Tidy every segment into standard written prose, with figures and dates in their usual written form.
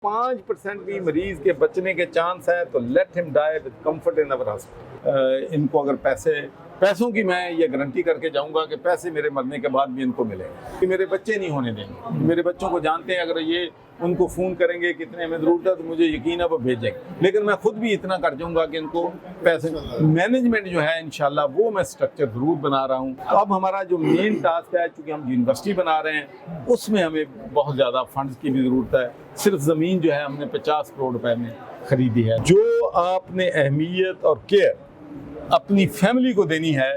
5% بھی مریض کے بچنے کے چانس ہے تو لیٹ ہم ڈائی ود کمفرٹ ان اور ہاسپٹل۔ ان کو اگر پیسوں کی میں یہ گارنٹی کر کے جاؤں گا کہ پیسے میرے مرنے کے بعد بھی ان کو ملیں گے، میرے بچے نہیں ہونے دیں گے۔ میرے بچوں کو جانتے ہیں، اگر یہ ان کو فون کریں گے کتنے ہمیں ضرورت ہے تو مجھے یقین ہے وہ بھیجیں گے، لیکن میں خود بھی اتنا کر جاؤں گا کہ ان کو پیسے مینجمنٹ جو ہے انشاءاللہ وہ میں سٹرکچر ضرور بنا رہا ہوں۔ تو اب ہمارا جو مین ٹاسک ہے، چونکہ ہم یونیورسٹی بنا رہے ہیں، اس میں ہمیں بہت زیادہ فنڈز کی بھی ضرورت ہے۔ صرف زمین جو ہے ہم نے 50 کروڑ روپے میں خریدی ہے۔ جو آپ نے اہمیت اور کیئر اپنی فیملی کو دینی ہے،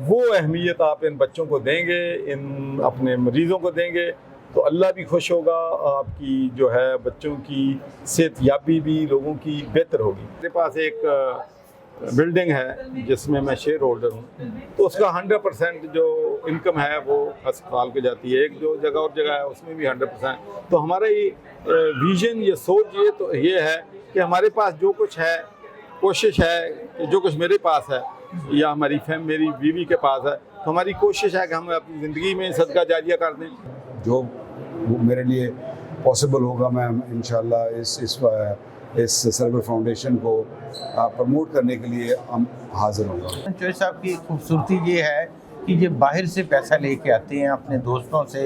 وہ اہمیت آپ ان بچوں کو دیں گے، ان اپنے مریضوں کو دیں گے تو اللہ بھی خوش ہوگا، آپ کی جو ہے بچوں کی صحت یابی بھی لوگوں کی بہتر ہوگی۔ میرے پاس ایک بلڈنگ ہے جس میں میں شیئر ہولڈر ہوں، تو اس کا 100% جو انکم ہے وہ اسپتال کو جاتی ہے۔ ایک جو جگہ اور جگہ ہے اس میں بھی 100%۔ تو ہمارا یہ ویژن، یہ سوچ یہ ہے کہ ہمارے پاس جو کچھ ہے، کوشش ہے کہ جو کچھ میرے پاس ہے یا میری بیوی کے پاس ہے، تو ہماری کوشش ہے کہ ہم اپنی زندگی میں صدقہ جاریہ کر دیں۔ جو میرے لیے پاسبل ہوگا، میں انشاءاللہ اس سرور فاؤنڈیشن کو پروموٹ کرنے کے لیے ہم حاضر ہوں گا۔ چوہے صاحب کی خوبصورتی یہ ہے کہ یہ باہر سے پیسہ لے کے آتے ہیں اپنے دوستوں سے،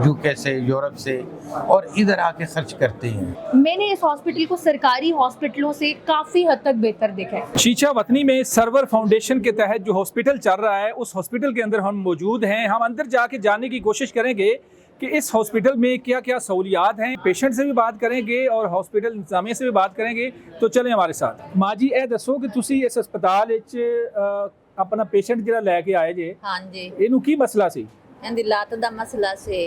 یوکے سے، یورپ سے، اور ادھر آ کے خرچ کرتے ہیں۔ میں نے اس ہاسپٹل کو سرکاری ہاسپٹلوں سے کافی حد تک بہتر دیکھا ہے۔ شیشہ وطنی میں سرور فاؤنڈیشن کے تحت جو ہاسپٹل چل رہا ہے، اس ہاسپٹل کے اندر ہم موجود ہیں۔ ہم اندر جا کے جاننے کی کوشش کریں گے کہ اس ہاسپٹل میں کیا کیا سہولیات ہیں، پیشنٹ سے بھی بات کریں گے اور ہاسپٹل انتظامیہ سے بھی بات کریں گے۔ تو چلیں ہمارے ساتھ۔ ماں جی اے دسو کہ تسی اس ہسپتال وچ اپنا پیشنٹ جڑا لے کے آئے جے، ہاں جی، اینو کی مسئلہ سی؟ ਇਹਦੀ ਲੱਤ ਦਾ ਮਸਲਾ ਸੀ।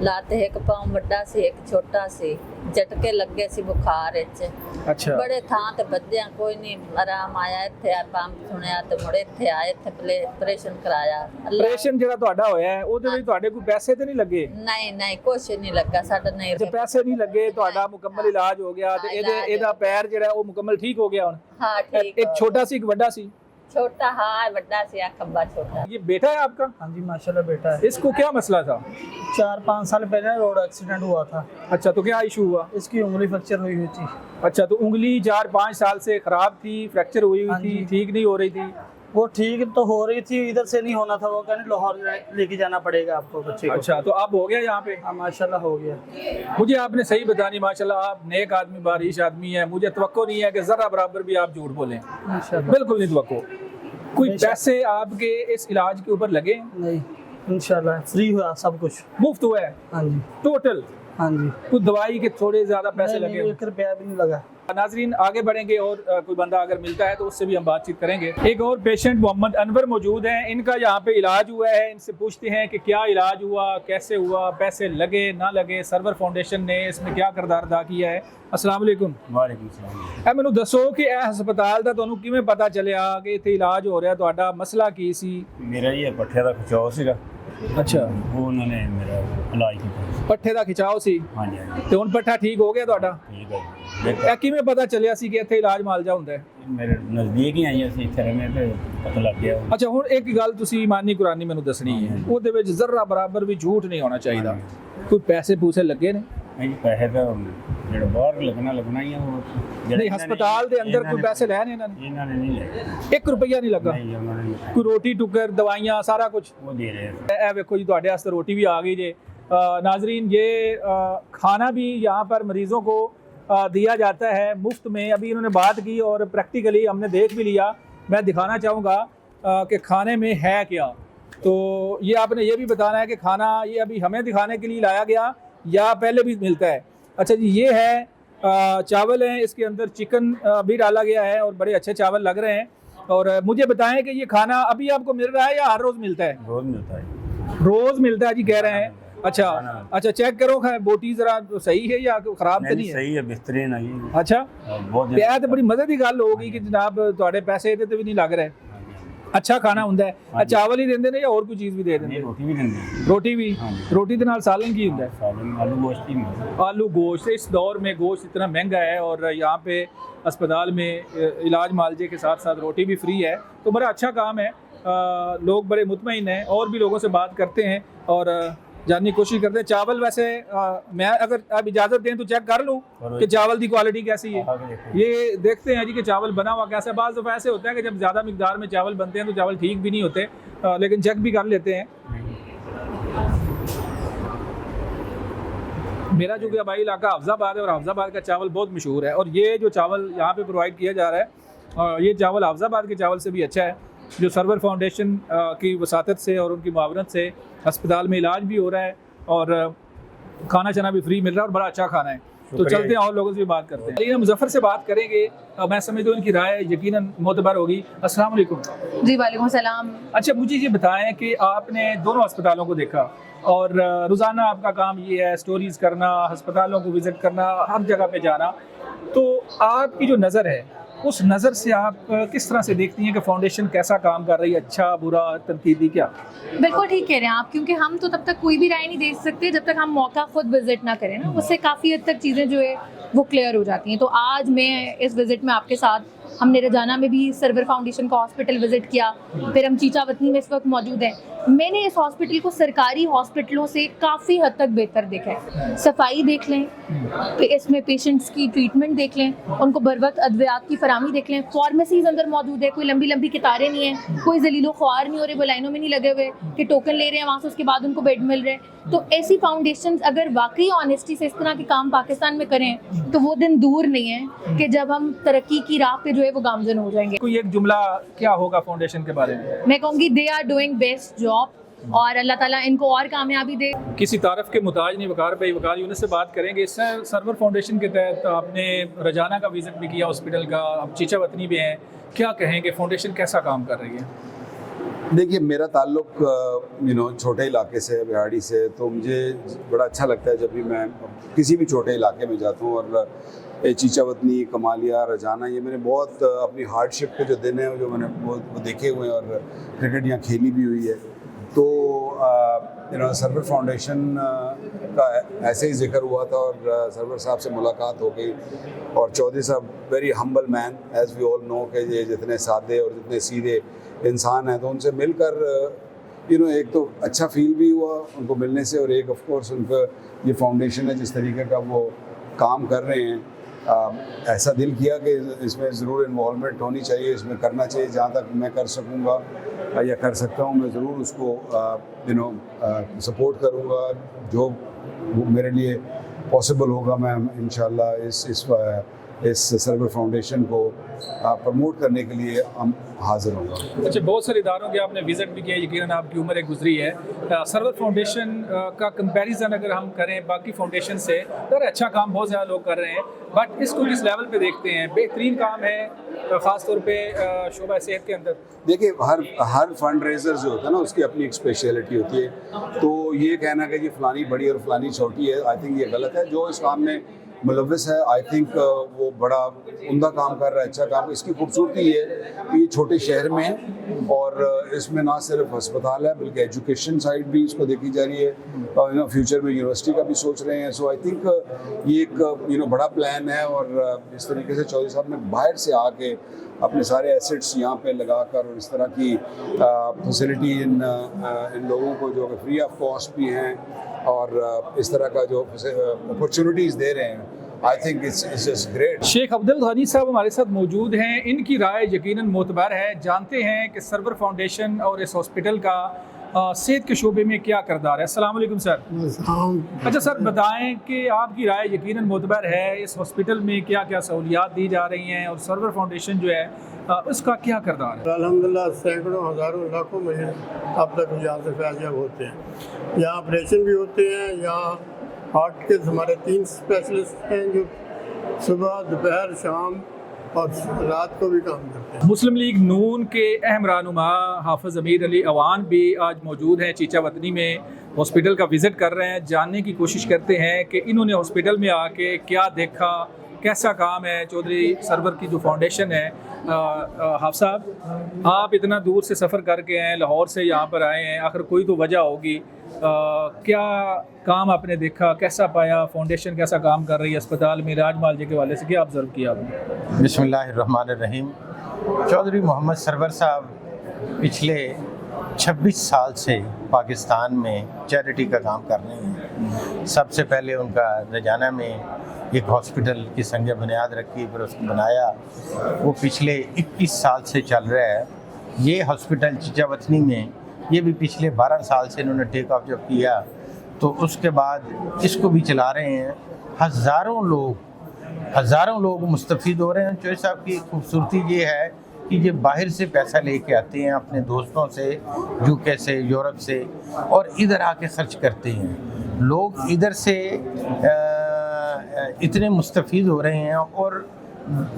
ਲੱਤ ਇੱਕ ਪਾਉ ਵੱਡਾ ਸੀ, ਇੱਕ ਛੋਟਾ ਸੀ। ਝਟਕੇ ਲੱਗੇ ਸੀ ਬੁਖਾਰ ਵਿੱਚ। ਅੱਛਾ। ਬੜੇ ਥਾਂ ਤੇ ਵੱਜਿਆ, ਕੋਈ ਨਹੀਂ ਆਰਾਮ ਆਇਆ। ਇੱਥੇ ਆ ਪੰਪ ਸੁਣਿਆ ਤੇ ਮੁੜੇ ਇੱਥੇ ਆਏ, ਇੱਥੇ ਆਪਰੇਸ਼ਨ ਕਰਾਇਆ। ਆਪਰੇਸ਼ਨ ਜਿਹੜਾ ਤੁਹਾਡਾ ਹੋਇਆ ਹੈ ਉਹਦੇ ਵਿੱਚ ਤੁਹਾਡੇ ਕੋਈ ਪੈਸੇ ਤੇ ਨਹੀਂ ਲੱਗੇ? ਨਹੀਂ ਨਹੀਂ, ਕੁਛ ਨਹੀਂ ਲੱਗਾ ਸਾਡਾ। ਨਹੀਂ ਜੇ ਪੈਸੇ ਨਹੀਂ ਲੱਗੇ, ਤੁਹਾਡਾ ਮੁਕੰਮਲ ਇਲਾਜ ਹੋ ਗਿਆ ਤੇ ਇਹਦਾ ਪੈਰ ਜਿਹੜਾ ਉਹ ਮੁਕੰਮਲ ਠੀਕ ਹੋ ਗਿਆ ਹੁਣ? ਹਾਂ ਠੀਕ। एक छोटा सी एक बड़ा सी? छोटा हाँ ਵੱਡਾ ਸੀ, ਖੱਬਾ ਛੋਟਾ। ये बेटा है आपका? हाँ जी माशाल्लाह बेटा है। इसको क्या मसला था? 4-5 साल पहले रोड एक्सीडेंट हुआ था। अच्छा, तो क्या इशू हुआ? इसकी उंगली फ्रैक्चर हुई हुई थी। अच्छा, तो उंगली 4-5 साल से खराब थी, फ्रैक्चर हुई हुई हाँ थी, जी। ठीक नहीं हो रही थी? वो ठीक तो हो रही थी, इधर से नहीं होना था। वो कहने लाहौर लेके जाना पड़ेगा आपको बच्चे को। अच्छा, तो अब हो गया यहाँ पे? हाँ माशाल्लाह हो गया। मुझे आपने सही बतानी, माशाल्लाह आप नेक आदमी, बारिश आदमी है। मुझे तवक्को नहीं है कि जरा बराबर भी आप झूठ बोलें, इंशाल्लाह बिल्कुल नहीं तवक्को। कोई पैसे आपके इस इलाज के ऊपर लगे? नहीं, इंशाल्लाह फ्री हुआ सब कुछ, मुफ्त हुआ है हाँ जी टोटल? हाँ जी। कुछ दवाई के थोड़े ज्यादा पैसे नहीं, लगे? 1 रुपया भी नहीं लगा। नाजरीन आगे बढ़ेंगे और कोई बंदा अगर मिलता है तो उससे भी हम बातचीत करेंगे। एक और पेशेंट मोहम्मद अनवर मौजूद हैं। इनका यहाँ पे इलाज हुआ है। इनसे पूछते हैं कि क्या इलाज हुआ, कैसे हुआ, पैसे लगे ना लगे, सर्वर फाउंडेशन ने इसमें क्या किरदार अदा किया है। अस्सलाम वालेकुम। ਵਾਲੇਕੁਮ ਸਲਾਮ। ਮੈਨੂੰ ਦੱਸੋ ਕਿ ਇਹ ਹਸਪਤਾਲ ਦਾ ਤੁਹਾਨੂੰ ਕਿਵੇਂ ਪਤਾ ਚੱਲਿਆ ਕਿ ਇੱਥੇ ਇਲਾਜ ਹੋ ਰਿਹਾ, ਤੁਹਾਡਾ ਮਸਲਾ ਕੀ ਸੀ? ਮੇਰਾ ਇਹ ਪੱਠੇ ਦਾ ਖਿਚਾਓ ਸੀਗਾ, ਅੱਛਾ, ਉਹ ਉਹਨਾਂ ਨੇ ਮੇਰਾ ਇਲਾਜ ਕੀਤਾ। ਪੱਠੇ ਦਾ ਖਿਚਾਓ ਸੀ ਹਾਂਜੀ ਹਾਂਜੀ, ਤੇ ਹੁਣ ਪੱਠਾ ਠੀਕ ਹੋ ਗਿਆ ਤੁਹਾਡਾ? ਠੀਕ ਹੈ ਜੀ। ਇਹ ਕਿਵੇਂ ਪਤਾ ਚੱਲਿਆ ਸੀ ਕਿ ਇੱਥੇ ਇਲਾਜ ਮਾਲਜਾ ਹੁੰਦਾ ਹੈ? ਮੇਰੇ ਨਜ਼ਦੀਕ ਹੀ ਆਈ ਅਸੀਂ ਇੱਥੇ ਰਹਿੰਦੇ ਤੇ ਪਤਾ ਲੱਗ ਗਿਆ। ਅੱਛਾ, ਹੁਣ ਇੱਕ ਗੱਲ ਤੁਸੀਂ ਇਮਾਨੀ ਕੁਰਾਨੀ ਮੈਨੂੰ ਦੱਸਣੀ ਹੈ, ਉਹਦੇ ਵਿੱਚ ਜ਼ਰਾ ਬਰਾਬਰ ਵੀ ਝੂਠ ਨਹੀਂ ਹੋਣਾ ਚਾਹੀਦਾ। ਕੋਈ ਪੈਸੇ ਪੂਸੇ ਲੱਗੇ ਨੇ? ਨਹੀਂ ਪੈਸੇ ਤਾਂ ਜਿਹੜਾ ਬਾਹਰ ਲੱਗਣਾ ਹੀ ਆ ਉਹ। ਨਹੀਂ, ਹਸਪਤਾਲ ਦੇ ਅੰਦਰ ਕੋਈ ਪੈਸੇ ਲਏ ਨੇ ਇਹਨਾਂ ਨੇ? ਇਹਨਾਂ ਨੇ ਨਹੀਂ ਲਏ। 1 ਰੁਪਈਆ ਨਹੀਂ ਲੱਗਾ? ਨਹੀਂ, ਉਹਨਾਂ ਨੇ ਕੋਈ ਰੋਟੀ ਟੁੱਕਰ, ਦਵਾਈਆਂ, ਸਾਰਾ ਕੁਝ ਉਹ ਦੇ ਰਹੇ। ਇਹ ਵੇਖੋ ਜੀ, ਤੁਹਾਡੇ ਵਾਸਤੇ ਰੋਟੀ ਵੀ ਆ ਗਈ ਜੇ। नाजरीन, ये खाना भी यहाँ पर मरीज़ों को दिया जाता है मुफ्त में। अभी इन्होंने बात की और प्रैक्टिकली हमने देख भी लिया। मैं दिखाना चाहूँगा कि खाने में है क्या। तो ये आपने ये भी बताना है कि खाना ये अभी हमें दिखाने के लिए लाया गया या पहले भी मिलता है? अच्छा जी, ये है चावल हैं, इसके अंदर चिकन भी डाला गया है और बड़े अच्छे चावल लग रहे हैं। और मुझे बताएं कि ये खाना अभी आपको मिल रहा है या हर रोज़ मिलता है? रोज़ मिलता है। रोज़ मिलता है जी, कह रहे हैं। अच्छा अच्छा, चेक करो बोटी जरा सही है या खराब तो नहीं है? सही है, बेहतरीन है जी। अच्छा, बहुत ਇਹ ਤਾਂ ਬੜੀ ਮਜ਼ੇ ਦੀ ਗੱਲ ਹੋ ਗਈ ਕਿ ਜਨਾਬ ਤੁਹਾਡੇ ਪੈਸੇ ਇਹਦੇ ਤੇ ਵੀ ਨਹੀਂ ਲੱਗ ਰਹੇ। ਅੱਛਾ ਖਾਣਾ ਹੁੰਦਾ ਹੈ। ਚਾਵਲ ਹੀ ਦਿੰਦੇ ਨੇ ਜਾਂ ਹੋਰ ਕੋਈ ਚੀਜ਼ ਵੀ ਦੇ ਦਿੰਦੇ? ਨਹੀਂ, ਰੋਟੀ ਵੀ ਦਿੰਦੇ। ਰੋਟੀ ਵੀ? ਰੋਟੀ ਦੇ ਨਾਲ सालन की ਹੁੰਦਾ है? सालन आलू गोश्त ही मिलता है। आलू गोश्त। इस दौर में गोश्त इतना महंगा है और यहाँ पे अस्पताल में इलाज मालजे के साथ साथ रोटी भी फ्री है, तो बड़ा अच्छा काम है। लोग बड़े मुतमईन हैं और भी लोगों से बात करते हैं। और जानने की कोशिश करते हैं। चावल वैसे मैं अगर आप इजाज़त दें तो चेक कर लूँ कि चावल की क्वालिटी कैसी है। ये देखते हैं जी कि चावल बना हुआ कैसा है। बाज़ दफ़ा ऐसे होता है कि जब ज़्यादा मिकदार में चावल बनते हैं तो चावल ठीक भी नहीं होते, लेकिन चेक भी कर लेते हैं। मेरा जो कि भाई इलाका हाफजाबाद है और हाफजाबाद का चावल बहुत मशहूर है, और ये जो चावल यहाँ पे प्रोवाइड किया जा रहा है ये चावल हाफजाबाद के चावल से भी अच्छा है, जो सर्वर फाउंडेशन की वसातत से और उनकी मुआवनत से अस्पताल में इलाज भी हो रहा है और खाना चना भी फ्री मिल रहा है और बड़ा अच्छा खाना है। तो चलते हैं और लोगों से भी बात करते हैं। लेकिन मुजफ्फर से बात करेंगे, मैं समझता हूँ इनकी राय यकीनन मोतबर होगी। अस्सलाम वालेकुम। जी वालेकुम सलाम। अच्छा, मुझे ये बताएं कि आपने दोनों अस्पतालों को देखा और रोज़ाना आपका काम ये है स्टोरीज़ करना, अस्पतालों को विज़िट करना, हर जगह पे जाना, तो आपकी जो नज़र है उस नज़र से आप किस तरह से देखती हैं कि फाउंडेशन कैसा काम कर रही है, अच्छा बुरा तनकीदी क्या? बिल्कुल ठीक कह रहे हैं आप, क्योंकि हम तो तब तक कोई भी राय नहीं दे सकते जब तक हम मौका खुद विजिट ना करें ना, उससे काफ़ी हद तक चीज़ें जो है वो क्लियर हो जाती हैं। तो आज मैं इस विज़िट में आपके साथ, हमने रजाना में भी सर्वर फाउंडेशन का हॉस्पिटल विज़िट किया, फिर हम चीचा वतनी में इस वक्त मौजूद हैं। मैंने इस हॉस्पिटल को सरकारी हॉस्पिटलों से काफ़ी हद तक बेहतर देखा है। सफाई देख लें, इसमें पेशेंट्स की ट्रीटमेंट देख लें, उनको बर वक्त अद्वियात की फराहमी देख लें, फार्मेसीज अंदर मौजूद है, कोई लंबी लंबी कतारें नहीं हैं, कोई जलीलो ख्वार नहीं हो रहे, वो लाइनों में नहीं लगे हुए कि टोकन ले रहे हैं वहाँ से उसके बाद उनको बेड मिल रहे हैं। तो ऐसी फाउंडेशन अगर वाकई ऑनेस्टी से इस तरह के काम पाकिस्तान में करें तो वो दिन दूर नहीं है कि जब हम तरक्की की राह पे जो है वो गामजन हो जाएंगे। कोई एक जुमला क्या होगा फाउंडेशन के बारे में? मैं कहूँगी they are doing best job और अल्लाह ताला इनको और कामयाबी दे। किसी तारफ़ के मुताज नहीं, वकार भाई वकार यूनिस से बात करेंगे। इस सर्वर फाउंडेशन के तहत आपने रजाना का विज़िट भी किया हॉस्पिटल का, अब चीचा वतनी भी हैं, क्या कहेंगे फाउंडेशन कैसा काम कर रही है? देखिए, मेरा ताल्लुक छोटे इलाके से है, बिहाड़ी से, तो मुझे बड़ा अच्छा लगता है जब भी मैं किसी भी छोटे इलाके में जाता हूँ। और चीचा वतनी, कमालिया, रजाना, ये मैंने बहुत अपनी हार्डशिप के जो दिन हैं जो मैंने वो देखे हुए हैं, और क्रिकेट यहाँ खेली भी हुई है। तो सर्वर फाउंडेशन का ऐसे ही जिक्र हुआ था और सर्वर साहब से मुलाकात हो गई, और चौधरी साहब very humble man, as we all know कि ये जितने सादे और जितने सीधे इंसान हैं, तो उनसे मिलकर एक तो अच्छा फील भी हुआ उनको मिलने से, और एक ऑफ कोर्स उनका ये फाउंडेशन है जिस तरीके का वो काम कर रहे हैं, ऐसा दिल किया कि इसमें ज़रूर इन्वॉल्वमेंट होनी चाहिए, इसमें करना चाहिए। जहाँ तक मैं कर सकूँगा या कर सकता हूँ मैं ज़रूर उसको सपोर्ट करूँगा। जो मेरे लिए पॉसिबल होगा मैं इंशाल्लाह इस सर्वर फाउंडेशन को प्रमोट करने के लिए हम हाजिर होंगे। अच्छा, बहुत सारे इदारों के आपने विज़िट भी किया, यकीनन आपकी उम्र एक गुजरी है। सर्वर फाउंडेशन का कंपैरिजन अगर हम करें बाकी फाउंडेशन से, तो अच्छा काम बहुत ज़्यादा लोग कर रहे हैं, बट इसको किस लेवल पे देखते हैं? बेहतरीन काम है ख़ास तौर पे शोबा सेहत के अंदर? देखिए, हर फंड रेजर जो होता है ना उसकी अपनी एक स्पेशलिटी होती है, तो ये कहना कि ये फ़लानी बड़ी और फ़लानी छोटी है, आई थिंक ये गलत है। जो इस काम में मुलव्वस है, आई थिंक वो बड़ा उम्दा काम कर रहा है, अच्छा काम। इसकी खूबसूरती ये है कि ये छोटे शहर में है और इसमें ना सिर्फ अस्पताल है बल्कि एजुकेशन साइड भी इसको देखी जा रही है, और फ्यूचर में यूनिवर्सिटी का भी सोच रहे हैं। सो आई थिंक ये एक बड़ा प्लान है, और इस तरीके से चौधरी साहब ने बाहर से आके अपने सारे एसेट्स यहाँ पे लगाकर और इस तरह की फैसिलिटी इन लोगों को जो फ्री ऑफ कॉस्ट भी हैं और इस तरह का जो अपॉर्चुनिटीज़ दे रहे हैं, I think it's just great. Sheikh Abdul Ghani साहब हमारे साथ मौजूद हैं, इनकी राय यकीनन मोतबर है। जानते हैं कि सर्वर फाउंडेशन और इस हॉस्पिटल का सेहत के शोबे में क्या किरदार है। अस्सलाम वालेकुम सर। अच्छा सर, बताएं कि आपकी राय यकीनन मोतबर है, इस हॉस्पिटल में क्या क्या सहूलियात दी जा रही हैं और सर्वर फाउंडेशन जो है उसका क्या किरदार है? अल्हम्दुलिल्लाह सैकड़ों हज़ारों लाखों मरीज अब तक यहाँ से फैज़याब होते हैं। यहाँ ऑपरेशन भी होते हैं, यहाँ हार्ट के हमारे 3 स्पेशलिस्ट हैं जो सुबह, दोपहर, शाम और रात को भी काम करते हैं। मुस्लिम लीग नून के अहम रहनुमा हाफिज़ अमीर अली अवान भी आज मौजूद हैं चीचा वतनी में, हॉस्पिटल का विज़िट कर रहे हैं। जानने की कोशिश करते हैं कि इन्होंने हॉस्पिटल में आके क्या देखा, कैसा काम है। चौधरी सर्वर की जो फाउंडेशन है, हाफ साहब आप इतना दूर से सफ़र करके आए, लाहौर से यहाँ पर आए हैं, आखिर कोई तो वजह होगी। क्या काम आपने देखा, कैसा पाया, फाउंडेशन कैसा काम कर रही है अस्पताल में, इलाज मुआवजे के वाले से क्या ऑब्ज़र्व किया आपने? बिस्मिल्लाहिर्रहमानिर्रहीम। चौधरी मोहम्मद सरवर साहब पिछले 26 साल से पाकिस्तान में चैरिटी का काम कर रहे हैं। सबसे पहले उनका रजाना में एक हॉस्पिटल की संग बुनियाद रखी, फिर उसको बनाया। वो पिछले 21 साल से चल रहा है। ये हॉस्पिटल चीचावतनी में ये भी पिछले 12 साल से इन्होंने टेक ऑफ जब किया, तो उसके बाद इसको भी चला रहे हैं। हज़ारों लोग मुस्तफ़ीद हो रहे हैं। चौधरी साहब की खूबसूरती ये है कि ये बाहर से पैसा लेके आते हैं अपने दोस्तों से, यूके से, यूरोप से, और इधर आके खर्च करते हैं। लोग इधर से इतने मुस्तफ़ीद हो रहे हैं, और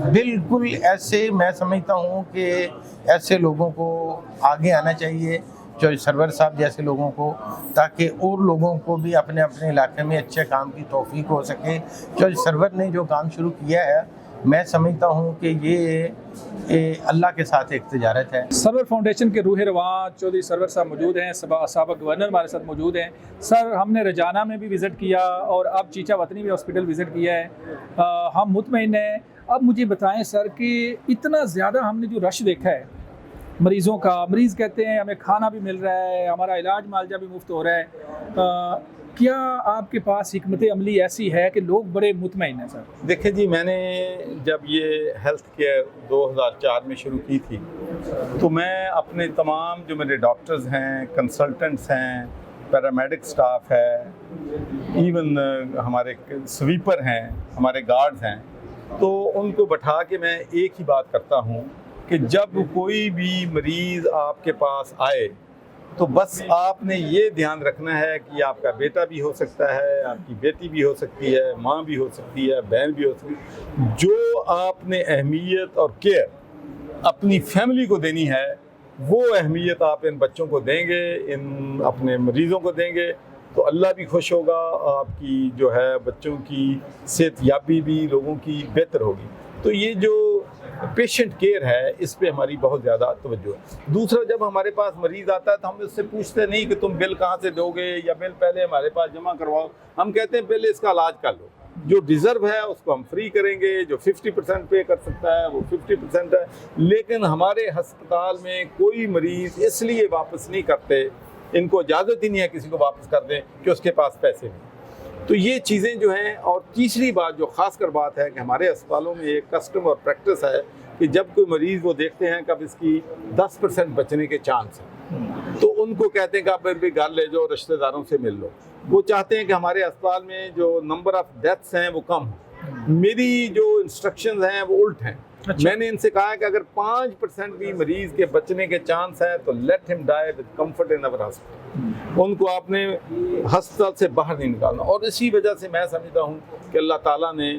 बिल्कुल ऐसे मैं समझता हूँ कि ऐसे लोगों को आगे आना चाहिए, चौधरी सरवर साहब जैसे लोगों को, ताकि और लोगों को भी अपने अपने इलाके में अच्छे काम की तौफीक हो सके। चौधरी सरवर ने जो काम शुरू किया है, मैं समझता हूँ कि ये अल्लाह के साथ एक तिजारत है। सरवर फाउंडेशन के रूह रवां चौधरी सरवर साहब मौजूद हैं, साबिक़ गवर्नर हमारे साथ मौजूद हैं। सर, हमने रजाना में भी विज़िट किया और अब चीचावतनी भी हॉस्पिटल विज़िट किया है। हम मुतमईन हैं। अब मुझे बताएं सर कि इतना ज़्यादा हमने जो रश देखा है मरीज़ों का, मरीज़ कहते हैं हमें खाना भी मिल रहा है, हमारा इलाज मुआवजा भी मुफ्त हो रहा है, क्या आपके पास हिकमत अमली ऐसी है कि लोग बड़े मुतमईन हैं सर? देखिए जी, मैंने जब ये हेल्थ केयर 2004 में शुरू की थी, तो मैं अपने तमाम जो मेरे डॉक्टर्स हैं, कंसल्टेंट्स हैं, पैरामेडिक स्टाफ है, इवन हमारे स्वीपर हैं, हमारे गार्ड्स हैं, तो उनको बैठा के मैं एक ही बात करता हूँ कि जब कोई भी मरीज़ आपके पास आए तो बस आपने ये ध्यान रखना है कि आपका बेटा भी हो सकता है, आपकी बेटी भी हो सकती है, माँ भी हो सकती है, बहन भी हो सकती है। जो आपने अहमियत और केयर अपनी फैमिली को देनी है, वो अहमियत आप इन बच्चों को देंगे, इन अपने मरीज़ों को देंगे, तो अल्लाह भी खुश होगा, आपकी जो है बच्चों की सेहतयाबी भी लोगों की बेहतर होगी। तो ये जो पेशेंट केयर है, इस पे हमारी बहुत ज़्यादा तवज्जो है। दूसरा, जब हमारे पास मरीज़ आता है तो हम उससे पूछते नहीं कि तुम बिल कहाँ से दोगे या बिल पहले हमारे पास जमा करवाओ। हम कहते हैं पहले इसका इलाज कर लो, जो डिज़र्व है उसको हम फ्री करेंगे, जो 50% पे कर सकता है वो 50% है। लेकिन हमारे अस्पताल में कोई मरीज़ इसलिए वापस नहीं करते, इनको इजाज़त ही नहीं है किसी को वापस कर दें कि उसके पास पैसे नहीं। तो ये चीज़ें जो हैं, और तीसरी बात जो ख़ास कर बात है कि हमारे अस्पतालों में एक कस्टम और प्रैक्टिस है कि जब कोई मरीज़ वो देखते हैं कब इसकी 10% बचने के चांस हैं, तो उनको कहते हैं कि आप भी घर ले जाओ, रिश्तेदारों से मिल लो। वो चाहते हैं कि हमारे अस्पताल में जो नंबर ऑफ़ डेथ्स हैं वो कम हो। मेरी जो इंस्ट्रक्शंस हैं वो उल्ट हैं। मैंने इनसे कहा है कि अगर 5% भी मरीज़ के बचने के चांस हैं तो let him die with comfort in our hospital. उनको आपने हस्पताल से बाहर नहीं निकालना। और इसी वजह से मैं समझता हूँ कि अल्लाह ताला ने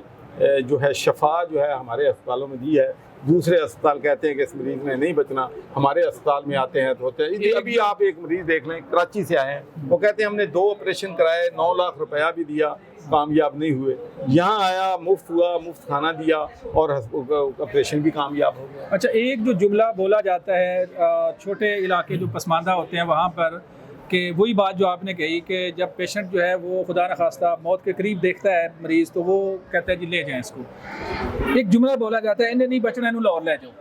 जो है शफा जो है हमारे अस्पतालों में दी है। दूसरे अस्पताल कहते हैं कि इस मरीज़ में नहीं बचना, हमारे अस्पताल में आते हैं तो होते हैं। अभी आप एक मरीज़ देख लें, कराची से आए हैं, वो कहते हैं हमने 2 ऑपरेशन कराए, 9 लाख रुपया भी दिया, कामयाब नहीं हुए। यहाँ आया, मुफ्त हुआ, मुफ्त खाना दिया और ऑपरेशन भी कामयाब हो गया। अच्छा, एक जो जुमला बोला जाता है छोटे इलाके जो पसमानदा होते हैं वहाँ पर, कि वही बात जो आपने कही कि जब पेशेंट जो है वो खुदा न खास्ता मौत के करीब देखता है मरीज़, तो वो कहता है जी ले जाएं इसको। एक जुमला बोला जाता है इन्हें नहीं बचना, इन्हें लाहौर ले जाओ,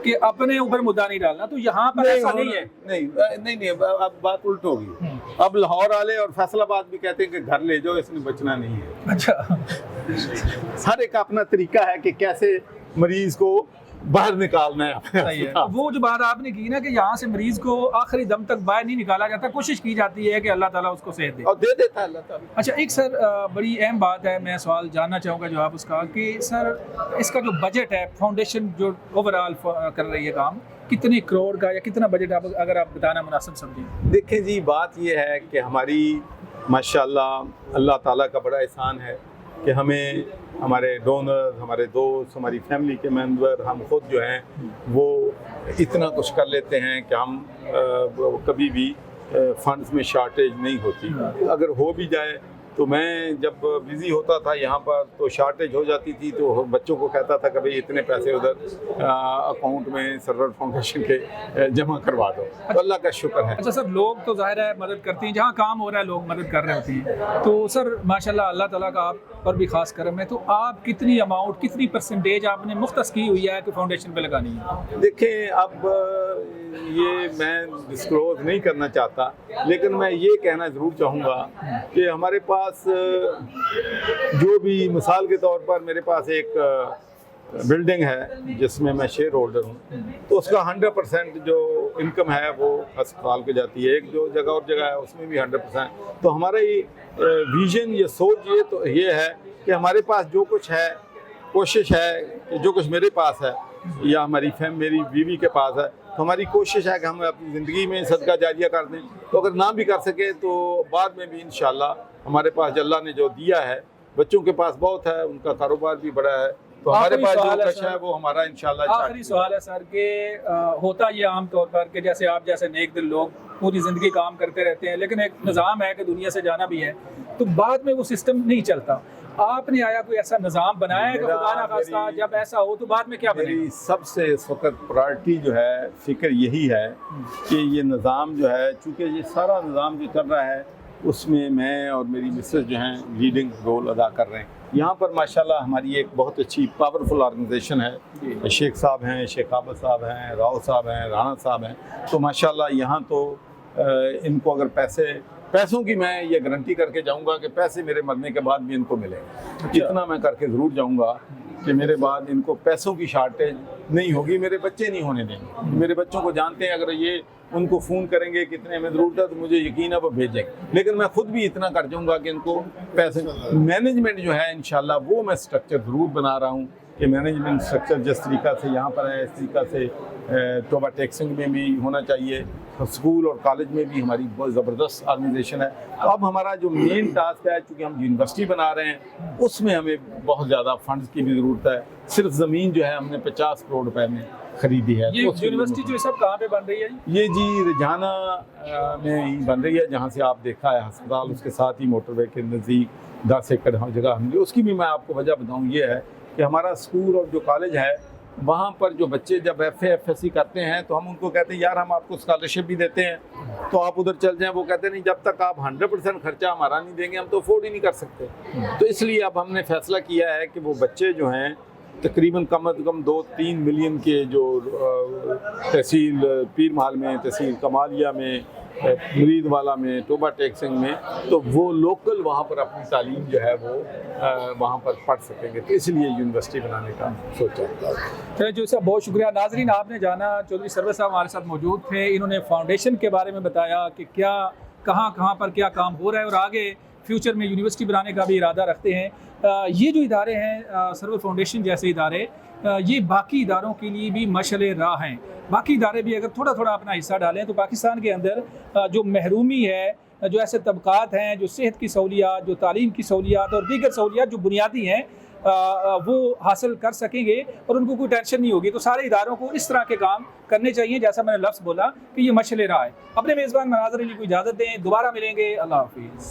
कि अपने ऊपर मुद्दा नहीं डालना। तो यहाँ पर ऐसा नहीं है। नहीं, अब बात उल्ट होगी। अब लाहौर वाले और फैसलाबाद भी कहते हैं कि घर ले जाओ, इसमें बचना नहीं है। अच्छा, हर एक का अपना तरीका है कि कैसे मरीज़ को बाहर निकालना है। सही है। वो जो बात आपने की ना कि यहाँ से मरीज़ को आखिरी दम तक बाहर नहीं निकाला जाता, कोशिश की जाती है कि अल्लाह ताला उसको सेहत दे, और दे देता है अल्लाह ताला। अच्छा, एक सर बड़ी अहम बात है, मैं सवाल जानना चाहूँगा जवाब उसका, कि सर इसका जो बजट है, फाउंडेशन जो ओवरऑल कर रही है काम, कितने करोड़ का या कितना बजट आप अगर आप बताना मुनासिब समझें? देखें जी, बात ये है कि हमारी माशाल्लाह अल्लाह ताला का बड़ा एहसान है कि हमें हमारे डोनर, हमारे दोस्त, हमारी फैमिली के मेंबर, हम खुद जो हैं वो इतना कुछ कर लेते हैं कि हम कभी भी फंड्स में शॉर्टेज नहीं होती। अगर हो भी जाए تو میں جب بزی ہوتا تھا یہاں پر تو شارٹیج ہو جاتی تھی، تو بچوں کو کہتا تھا کہ بھئی اتنے پیسے ادھر اکاؤنٹ میں سرور فاؤنڈیشن کے جمع کروا دو، تو اللہ کا شکر ہے۔ اچھا سر، لوگ تو ظاہر ہے مدد کرتے ہیں، جہاں کام ہو رہا ہے لوگ مدد کر رہے ہوتے ہیں، تو سر ماشاءاللہ اللہ تعالیٰ کا آپ پر بھی خاص کرم ہے، تو آپ کتنی اماؤنٹ، کتنی پرسنٹیج آپ نے مختص کی ہوئی ہے کہ فاؤنڈیشن پہ لگانی ہے؟ دیکھیں اب یہ میں ڈسکلوز نہیں کرنا چاہتا، لیکن میں یہ کہنا ضرور چاہوں گا کہ ہمارے پاس جو بھی مثال کے طور پر میرے پاس ایک بلڈنگ ہے جس میں شیئر ہولڈر ہوں، تو اس کا 100% جو انکم ہے وہ ہسپتال کو جاتی ہے، ایک جو جگہ اور جگہ ہے اس میں بھی 100%۔ تو ہمارا یہ ویژن، یہ سوچ یہ ہے کہ ہمارے پاس جو کچھ ہے، کوشش ہے کہ جو کچھ میرے پاس ہے یا میری بیوی کے پاس ہے، تو ہماری کوشش ہے کہ ہم اپنی زندگی میں صدقہ جاریہ کر دیں، تو اگر نہ بھی کر سکے تو بعد میں بھی انشاءاللہ ہمارے پاس اللہ نے جو دیا ہے، بچوں کے پاس بہت ہے، ان کا کاروبار بھی بڑا ہے، تو ہمارے پاس جو کچھ ہے وہ ہمارا انشاءاللہ۔ آخری سوال ہے سر کہ ہوتا یہ عام طور پر کہ جیسے آپ جیسے نیک دل لوگ پوری زندگی کام کرتے رہتے ہیں، لیکن ایک نظام ہے کہ دنیا سے جانا بھی ہے، تو بعد میں وہ سسٹم نہیں چلتا۔ آپ نے آیا کوئی ایسا نظام بنایا ہے کہ خدا نہ خواستہ جب ایسا ہو تو بعد میں کیا بنے؟ میری سب سے اس وقت پرائرٹی جو ہے، فکر یہی ہے کہ یہ نظام جو ہے، چونکہ یہ سارا نظام جو چل رہا ہے اس میں اور میری مسز جو ہیں لیڈنگ رول ادا کر رہے ہیں۔ یہاں پر ماشاءاللہ ہماری ایک بہت اچھی پاورفل آرگنائزیشن ہے، شیخ صاحب ہیں، شیخ عابد صاحب ہیں، راؤ صاحب ہیں، رانا صاحب ہیں، تو ماشاءاللہ یہاں تو ان کو اگر پیسوں کی میں یہ گارنٹی کر کے جاؤں گا کہ پیسے میرے مرنے کے بعد بھی ان کو ملیں گے، اتنا میں کر کے ضرور جاؤں گا کہ میرے بعد ان کو پیسوں کی شارٹیج نہیں ہوگی، میرے بچے نہیں ہونے دیں گے۔ میرے بچوں کو جانتے ہیں، اگر یہ ان کو فون کریں گے کتنے ہمیں ضرورت ہے تو مجھے یقین ہے وہ بھیجیں گے، لیکن میں خود بھی اتنا کر جاؤں گا کہ ان کو پیسے مینجمنٹ جو ہے انشاءاللہ وہ میں سٹرکچر ضرور بنا رہا ہوں کہ مینجمنٹ سٹرکچر جس طریقہ سے یہاں پر ہے اس طریقہ سے توبہ ٹیکسنگ میں بھی ہونا چاہیے، اسکول اور کالج میں بھی ہماری بہت زبردست آرگنائزیشن ہے۔ تو اب ہمارا جو مین ٹاسک ہے، چونکہ ہم یونیورسٹی بنا رہے ہیں، اس میں ہمیں بہت زیادہ فنڈز کی بھی ضرورت ہے۔ صرف زمین جو ہے ہم نے 50 کروڑ روپے میں خریدی ہے۔ یہ یونیورسٹی جو سب کہاں پہ بن رہی ہے؟ یہ جی رجحانہ میں ہی بن رہی ہے، جہاں سے آپ دیکھا ہے ہسپتال، اس کے ساتھ ہی موٹر وے کے نزدیک 10 ایکڑ جگہ ہم نے۔ اس کی بھی میں آپ کو وجہ بتاؤں، یہ ہے کہ ہمارا اسکول اور جو کالج ہے وہاں پر جو بچے جب F A F S C کرتے ہیں تو ہم ان کو کہتے ہیں یار ہم آپ کو اسکالرشپ بھی دیتے ہیں تو آپ ادھر چل جائیں، وہ کہتے ہیں نہیں جب تک آپ 100% خرچہ ہمارا نہیں دیں گے ہم تو افورڈ ہی نہیں کر سکتے۔ تو اس لیے اب ہم نے فیصلہ کیا ہے کہ وہ بچے جو ہیں تقریباً کم از کم 2-3 ملین کے جو تحصیل پیر محل میں، تحصیل کمالیہ میں، مرید والا میں، توبہ ٹیکسنگ میں، تو وہ لوکل وہاں پر اپنی تعلیم جو ہے وہ وہاں پر پڑھ سکیں گے، تو اس لیے یونیورسٹی بنانے کا سوچا ہے۔ جو صاحب بہت شکریہ۔ ناظرین، آپ نے جانا چودھری سرور صاحب ہمارے ساتھ موجود تھے، انہوں نے فاؤنڈیشن کے بارے میں بتایا کہ کیا کہاں پر کیا کام ہو رہا ہے اور آگے فیوچر میں یونیورسٹی بنانے کا بھی ارادہ رکھتے ہیں۔ یہ جو ادارے ہیں سرور فاؤنڈیشن جیسے ادارے، یہ باقی اداروں کے لیے بھی مشعل راہ ہیں۔ باقی ادارے بھی اگر تھوڑا تھوڑا اپنا حصہ ڈالیں تو پاکستان کے اندر جو محرومی ہے، جو ایسے طبقات ہیں جو صحت کی سہولیات، جو تعلیم کی سہولیات اور دیگر سہولیات جو بنیادی ہیں وہ حاصل کر سکیں گے اور ان کو کوئی ٹینشن نہیں ہوگی۔ تو سارے اداروں کو اس طرح کے کام کرنے چاہیے، جیسا میں نے لفظ بولا کہ یہ مشعل راہ ہے۔ اپنے میزبان مناظر علی کو اجازت دیں، دوبارہ ملیں گے، اللہ حافظ۔